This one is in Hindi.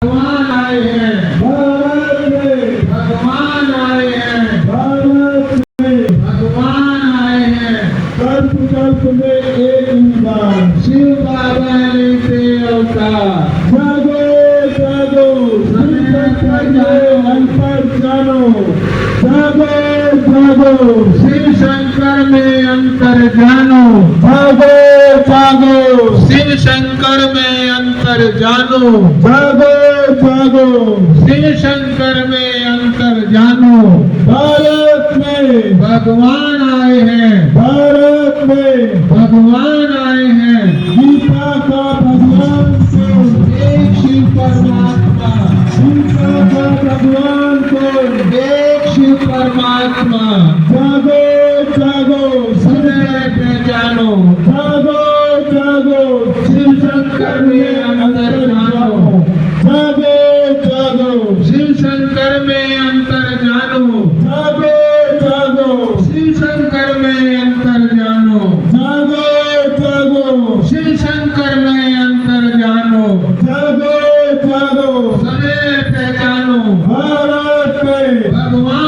भगवान आए हैं, भारत में भगवान आए हैं, भारत में भगवान आए हैं। कल्प कल्प में एक ही बार शिव बाबा ने ते अवतार, जागो जागो शिव अंतर जानो जागो जागो शिव शंकर में अंतर जानो, जागो जागो शिव शंकर में अंतर जानो, जागो जागो शिव शंकर में अंतर जानो। भारत में भगवान आए हैं, भारत में भगवान आए हैं। गीता का भगवान कौन एक शिव परमात्मा, गीता का भगवान कौन एक शिव परमात्मा, जागो जागो सदैव पहचानो। जागो जागो शिव शंकर में अंतर जानो, जागो जागो शिव शंकर में अंतर जानो, जागो जागो शिव शंकर में अंतर जानो, जागो जागो शिव शंकर में अंतर जानो, जागो जागो सदैव पहचानो। भारत में भगवान